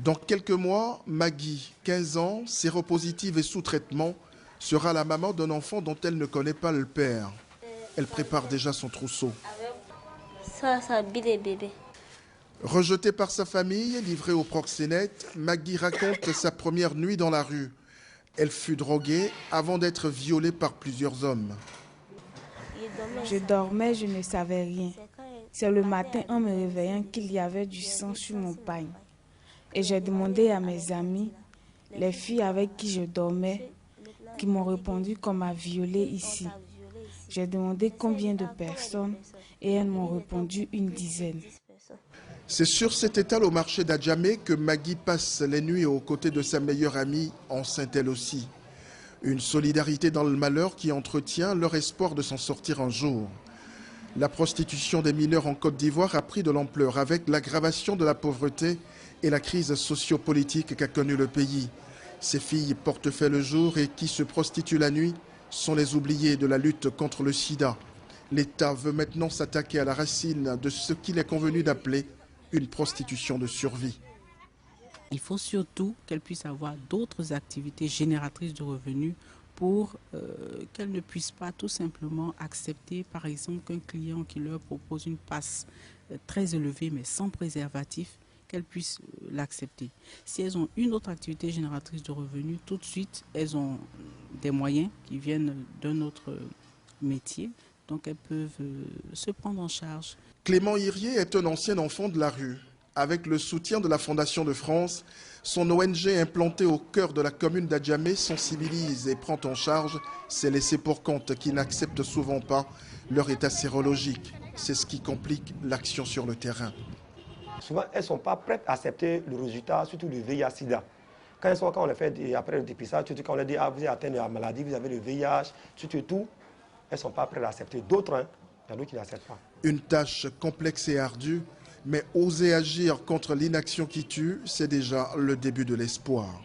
Dans quelques mois, Maggie, 15 ans, séropositive et sous traitement, sera la maman d'un enfant dont elle ne connaît pas le père. Elle prépare déjà son trousseau. Ça habille les bébés. Rejetée par sa famille, livrée au proxénète, Maggie raconte sa première nuit dans la rue. Elle fut droguée avant d'être violée par plusieurs hommes. Je dormais, je ne savais rien. C'est le matin en me réveillant qu'il y avait du sang sur mon pagne. Et j'ai demandé à mes amis, les filles avec qui je dormais, qui m'ont répondu qu'on m'a violée ici. J'ai demandé combien de personnes et elles m'ont répondu une dizaine. C'est sur cet étal au marché d'Adjamé que Maggie passe les nuits aux côtés de sa meilleure amie, enceinte elle aussi. Une solidarité dans le malheur qui entretient leur espoir de s'en sortir un jour. La prostitution des mineurs en Côte d'Ivoire a pris de l'ampleur avec l'aggravation de la pauvreté et la crise sociopolitique qu'a connue le pays. Ces filles portefaient le jour et qui se prostituent la nuit sont les oubliés de la lutte contre le sida. L'État veut maintenant s'attaquer à la racine de ce qu'il est convenu d'appeler une prostitution de survie. Il faut surtout qu'elles puissent avoir d'autres activités génératrices de revenus pour qu'elles ne puissent pas tout simplement accepter, par exemple, qu'un client qui leur propose une passe très élevée mais sans préservatif, qu'elles puissent l'accepter. Si elles ont une autre activité génératrice de revenus, tout de suite, elles ont des moyens qui viennent d'un autre métier, donc elles peuvent se prendre en charge. Clément Hirier est un ancien enfant de la rue. Avec le soutien de la Fondation de France, son ONG implantée au cœur de la commune d'Adjamé sensibilise et prend en charge ces laissés-pour-compte qui n'acceptent souvent pas leur état sérologique. C'est ce qui complique l'action sur le terrain. Souvent, elles ne sont pas prêtes à accepter le résultat, surtout du VIH-Sida. Quand on les fait après le dépistage, surtout quand on leur dit ah, vous êtes atteint de la maladie, vous avez le VIH, surtout tout, elles ne sont pas prêtes à accepter. D'autres, il y en a qui n'acceptent pas. Une tâche complexe et ardue, mais oser agir contre l'inaction qui tue, c'est déjà le début de l'espoir.